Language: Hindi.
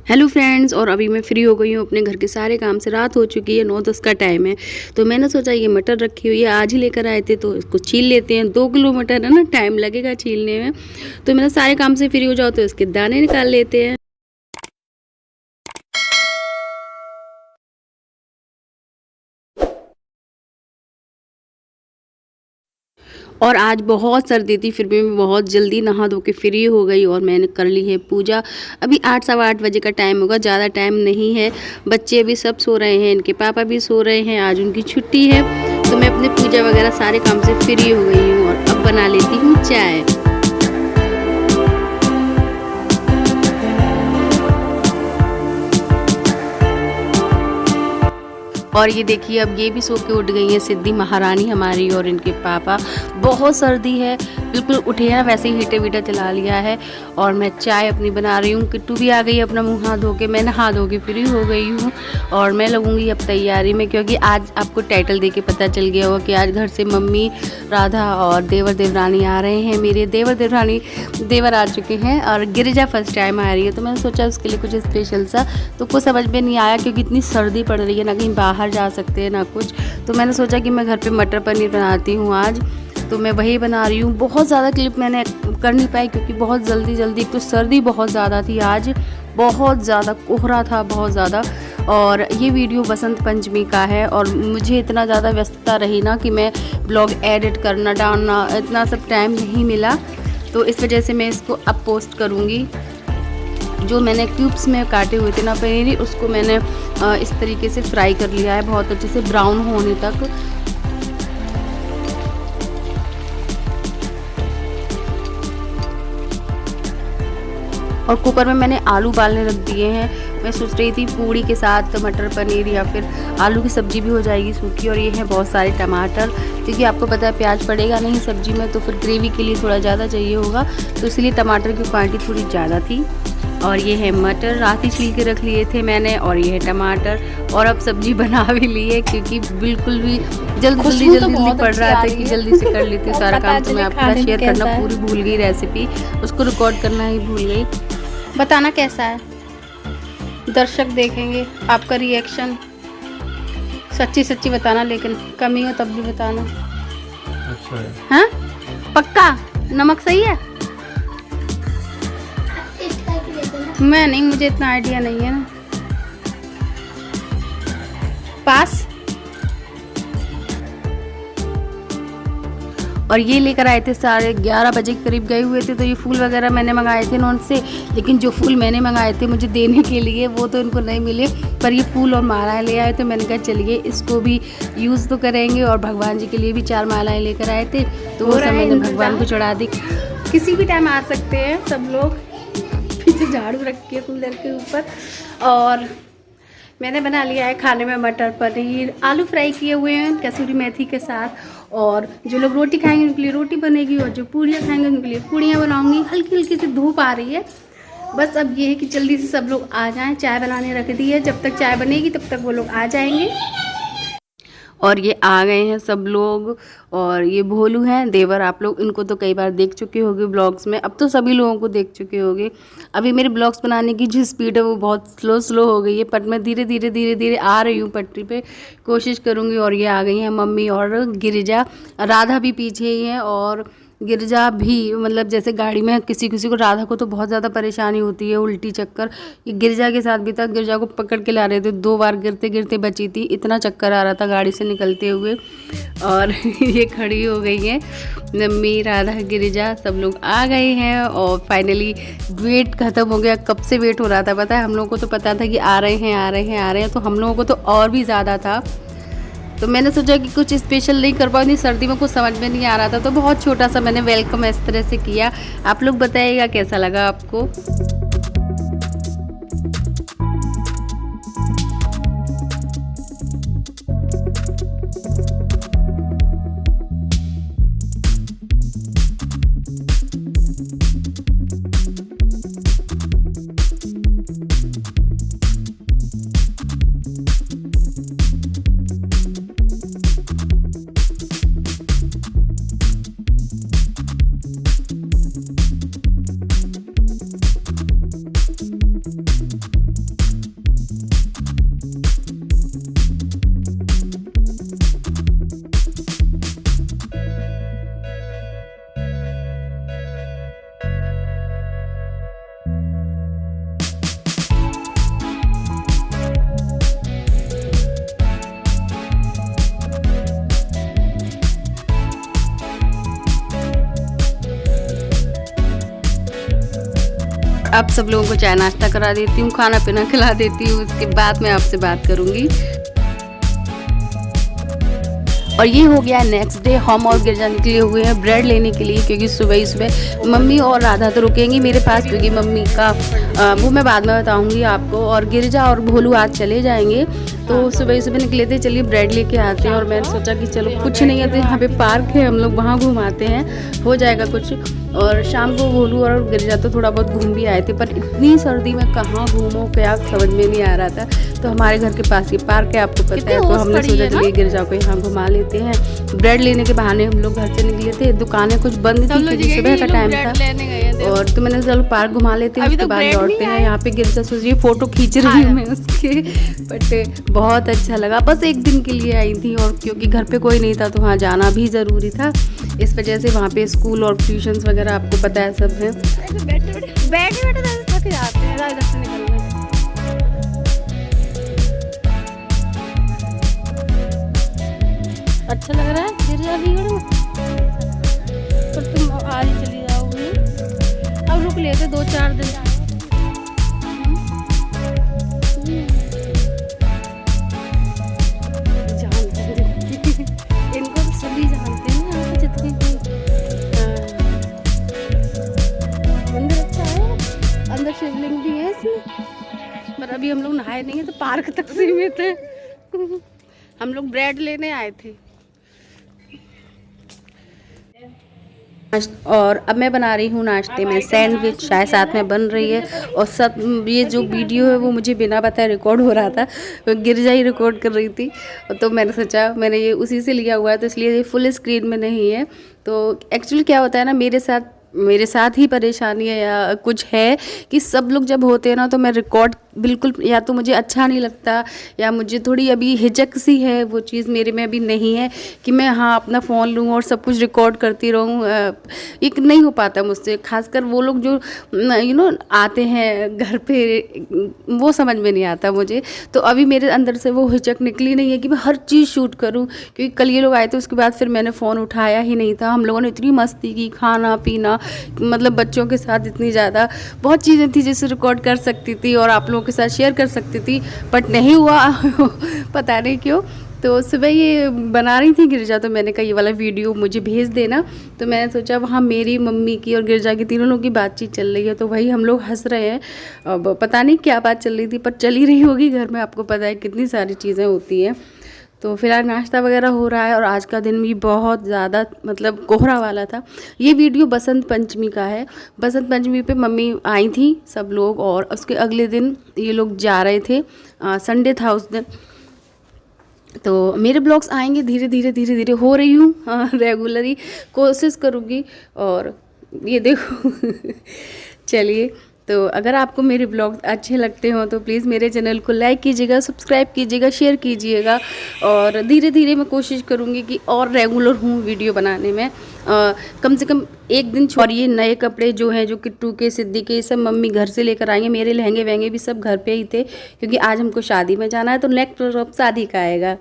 Hello friends. और अभी मैं फ्री हो गई हूँ अपने घर के सारे काम से। रात हो चुकी है, 9-10 का टाइम है। तो मैंने सोचा ये मटर रखी हुई है, आज ही लेकर आए थे तो इसको छील लेते हैं। 2 किलो मटर है ना, टाइम लगेगा छीलने में। तो मैंने सारे काम से फ्री हो जाओ तो इसके दाने निकाल लेते हैं। और आज बहुत सर्दी थी, फिर भी मैं बहुत जल्दी नहा धो के फ्री हो गई और मैंने कर ली है पूजा। अभी 8-8:15 बजे का टाइम होगा, ज़्यादा टाइम नहीं है। बच्चे अभी सब सो रहे हैं, इनके पापा भी सो रहे हैं, आज उनकी छुट्टी है। तो मैं अपने पूजा वगैरह सारे काम से फ्री हो गई हूँ और अब बना लेती हूँ चाय। और ये देखिए अब ये भी सो के उठ गई है, सिद्धि महारानी हमारी और इनके पापा। बहुत सर्दी है, बिल्कुल उठे हैं, वैसे ही हीटर वीटर चला लिया है। और मैं चाय अपनी बना रही हूँ। किट्टू भी आ गई अपना मुँह हाथ धो के, मैं नहा धो के फ्री हो गई हूँ और मैं लगूंगी अब तैयारी में, क्योंकि आज आपको टाइटल देके पता चल गया होगा कि आज घर से मम्मी, राधा और देवर देवरानी आ रहे हैं। मेरे देवर देवरानी देवर आ चुके हैं और गिरिजा फर्स्ट टाइम आ रही है। तो मैंने सोचा उसके लिए कुछ स्पेशल सा, तो कुछ समझ में नहीं आया क्योंकि इतनी सर्दी पड़ रही है, ना कहीं बाहर जा सकते हैं ना कुछ। तो मैंने सोचा कि मैं घर पे मटर पनीर बनाती हूँ आज, तो मैं वही बना रही हूँ। बहुत ज़्यादा क्लिप मैंने कर नहीं पाई क्योंकि बहुत जल्दी एक तो सर्दी बहुत ज़्यादा थी, आज बहुत ज़्यादा कोहरा था, बहुत ज़्यादा। और ये वीडियो बसंत पंचमी का है और मुझे इतना ज़्यादा व्यस्तता रही ना कि मैं ब्लॉग एडिट करना डालना इतना सब टाइम नहीं मिला। तो इस वजह से मैं इसको अब पोस्ट करूँगी। जो मैंने क्यूब्स में काटे हुए थे ना पनीर, उसको मैंने इस तरीके से फ्राई कर लिया है बहुत अच्छे से ब्राउन होने तक। और कुकर में मैंने आलू उबालने रख दिए हैं। मैं सोच रही थी पूड़ी के साथ मटर पनीर या फिर आलू की सब्ज़ी भी हो जाएगी सूखी। और ये है बहुत सारे टमाटर, क्योंकि आपको पता है प्याज पड़ेगा नहीं सब्ज़ी में, तो फिर ग्रेवी के लिए थोड़ा ज़्यादा चाहिए होगा, तो इसलिए टमाटर की क्वांटिटी थोड़ी ज़्यादा थी। और ये है मटर, रात ही छील के रख लिए थे मैंने। और ये है टमाटर, और अब सब्जी बना भी ली है क्योंकि बिल्कुल भी जल्दी पड़ रहा था कि जल्दी से कर लेती हूँ सारा काम। तो मैं आपके साथ शेयर करना पूरी भूल गई, रेसिपी उसको रिकॉर्ड करना ही भूल गई। बताना कैसा है, दर्शक देखेंगे आपका रिएक्शन। सच्ची बताना, लेकिन कमी हो तब भी बताना। अच्छा है। हाँ पक्का? नमक सही है? मैं नहीं, मुझे इतना आइडिया नहीं है ना। पास। और ये लेकर आए थे 11:30 बजे के करीब गए हुए थे। तो ये फूल वगैरह मैंने मंगाए थे नॉन से, लेकिन जो फूल मैंने मंगाए थे मुझे देने के लिए वो तो इनको नहीं मिले, पर ये फूल और मालाएं ले आए। तो मैंने कहा चलिए इसको भी यूज़ तो करेंगे। और भगवान जी के लिए भी 4 मालाएं लेकर आए थे, तो वो सब मैंने भगवान को चढ़ा दी। किसी भी टाइम आ सकते हैं सब लोग। पीछे झाड़ू रखी है कूलर के ऊपर। और मैंने बना लिया है खाने में मटर पनीर, आलू फ्राई किए हुए हैं कसूरी मेथी के साथ। और जो लोग रोटी खाएंगे उनके लिए रोटी बनेगी, और जो पूड़ियाँ खाएंगे उनके लिए पूड़ियाँ बनाऊंगी। हल्की सी धूप आ रही है, बस अब ये है कि जल्दी से सब लोग आ जाएं। चाय बनाने रख दी है, जब तक चाय बनेगी तब तक वो लोग आ जाएंगे। और ये आ गए हैं सब लोग। और ये भोलू हैं देवर, आप लोग इनको तो कई बार देख चुके होंगे ब्लॉग्स में, अब तो सभी लोगों को देख चुके होंगे। अभी मेरे ब्लॉग्स बनाने की जो स्पीड है वो बहुत स्लो हो गई है, पर मैं धीरे आ रही हूँ पटरी पे, कोशिश करूँगी। और ये आ गई हैं मम्मी और गिरिजा, राधा भी पीछे ही है। और गिरिजा भी, मतलब जैसे गाड़ी में किसी को, राधा को तो बहुत ज़्यादा परेशानी होती है, उल्टी चक्कर। ये गिरिजा के साथ भी था, गिरिजा को पकड़ के ला रहे थे, 2 बार गिरते बची थी, इतना चक्कर आ रहा था गाड़ी से निकलते हुए। और ये खड़ी हो गई है मम्मी, राधा, गिरिजा, सब लोग आ गए हैं। और फाइनली वेट ख़त्म हो गया। कब से वेट हो रहा था पता है, हम लोगों को तो पता था कि आ रहे हैं, तो हम लोगों को तो और भी ज़्यादा था। तो मैंने सोचा कि कुछ स्पेशल नहीं कर पाऊँगी, सर्दी में कुछ समझ में नहीं आ रहा था, तो बहुत छोटा सा मैंने वेलकम इस तरह से किया। आप लोग बताइएगा कैसा लगा आपको। अब सब लोगों को चाय नाश्ता करा देती हूँ, खाना पीना खिला देती हूँ, उसके बाद मैं आपसे बात करूँगी। और ये हो गया नेक्स्ट डे। हम और गिरजा निकले हुए हैं ब्रेड लेने के लिए, क्योंकि सुबह ही सुबह मम्मी और राधा तो रुकेंगी मेरे पास, क्योंकि मम्मी का वो मैं बाद में बताऊंगी आपको। और गिरजा और भोलू आज चले जाएंगे, तो सुबह ही सुबह निकले थे, चलिए ब्रेड लेके आते हैं। और मैंने सोचा कि चलो कुछ नहीं है तो यहाँ पे पार्क है, हम लोग वहाँ घुमाते हैं, हो जाएगा कुछ। और शाम को भोलू और गिरजा तो थोड़ा बहुत घूम भी आए थे, पर इतनी सर्दी में कहाँ घूमो क्या समझ में नहीं आ रहा था। तो हमारे घर के पास ये पार्क है, आपको पता है, तो हमने सोचा चलिए गिरजा को यहाँ घुमा लेते हैं। ब्रेड लेने के बहाने हम लोग घर से निकले थे, दुकानें कुछ बंद थी क्योंकि सुबह का टाइम था। और तो मैंने चलो पार्क घुमा लेते हैं, उसके बाद लौटते हैं। यहाँ पे गिरजा सोच रही है फोटो खींच रही हूँ मैं उसके, बट बहुत अच्छा लगा। बस एक दिन के लिए आई थी, और क्योंकि घर पे कोई नहीं था तो वहाँ जाना भी ज़रूरी था, इस वजह से वहाँ पे स्कूल और ट्यूशन्स वगैरह आपको पता है सब है। बैठे थक जाते हैं इधर से निकलने। अच्छा लग रहा है गिरजा भी, पर तुम आज ही चली जाओगी, अब रुक लेते 2-4 दिन। जानते हैं इनको तो सभी जानते हैं यहाँ पे जितने भी। मंदिर अच्छा है, अंदर शिवलिंग भी है इसमें, पर अभी हम लोग नहाए नहीं है तो पार्क तक सीमित है। हम लोग ब्रेड लेने आए थे। और अब मैं बना रही हूँ नाश्ते में सैंडविच, चाय साथ में बन रही है। और सब ये जो वीडियो है वो मुझे बिना बताए रिकॉर्ड हो रहा था, गिरजा ही रिकॉर्ड कर रही थी, तो मैंने सोचा मैंने ये उसी से लिया हुआ है, तो इसलिए ये फुल स्क्रीन में नहीं है। तो एक्चुअली क्या होता है ना, मेरे साथ ही परेशानी है या कुछ है कि सब लोग जब होते हैं ना, तो मैं रिकॉर्ड बिल्कुल, या तो मुझे अच्छा नहीं लगता, या मुझे थोड़ी अभी हिचक सी है, वो चीज़ मेरे में अभी नहीं है कि मैं हाँ अपना फ़ोन लूँ और सब कुछ रिकॉर्ड करती रहूँ। ये नहीं हो पाता मुझसे, खासकर वो लोग जो आते हैं घर पे, वो समझ में नहीं आता मुझे। तो अभी मेरे अंदर से वो हिचक निकली नहीं है कि मैं हर चीज़ शूट करूँ, क्योंकि कल ये लोग आए थे, उसके बाद फिर मैंने फ़ोन उठाया ही नहीं था। हम लोगों ने इतनी मस्ती की, खाना पीना, मतलब बच्चों के साथ इतनी ज़्यादा बहुत चीज़ें थी जिसे रिकॉर्ड कर सकती थी और आप लोगों के साथ शेयर कर सकती थी, बट नहीं हुआ पता नहीं क्यों। तो सुबह ये बना रही थी गिरजा, तो मैंने कहा ये वाला वीडियो मुझे भेज देना। तो मैंने सोचा वहाँ मेरी मम्मी की और गिरजा की तीनों लोगों की बातचीत चल रही है, तो वही हम लोग हंस रहे हैं। अब पता नहीं क्या बात चल रही थी, पर चल ही रही होगी, घर में आपको पता है कितनी सारी चीज़ें होती हैं। तो फिलहाल नाश्ता वगैरह हो रहा है, और आज का दिन भी बहुत ज़्यादा मतलब कोहरा वाला था। ये वीडियो बसंत पंचमी का है। बसंत पंचमी पे मम्मी आई थी सब लोग, और उसके अगले दिन ये लोग जा रहे थे, संडे था उस दिन। तो मेरे ब्लॉग्स आएंगे धीरे धीरे हो रही हूँ रेगुलरली कोशिश करूँगी। और ये देखो चलिए, तो अगर आपको मेरे ब्लॉग्स अच्छे लगते हो तो प्लीज़ मेरे चैनल को लाइक कीजिएगा, सब्सक्राइब कीजिएगा, शेयर कीजिएगा। और धीरे धीरे मैं कोशिश करूँगी कि और रेगुलर हूँ वीडियो बनाने में। कम से कम एक दिन और ये नए कपड़े जो हैं, जो किट्टू के, सिद्धि के, सब मम्मी घर से लेकर आएंगे। मेरे लहंगे वहंगे भी सब घर पे ही थे, क्योंकि आज हमको शादी में जाना है, तो नेक्स्ट शादी का आएगा।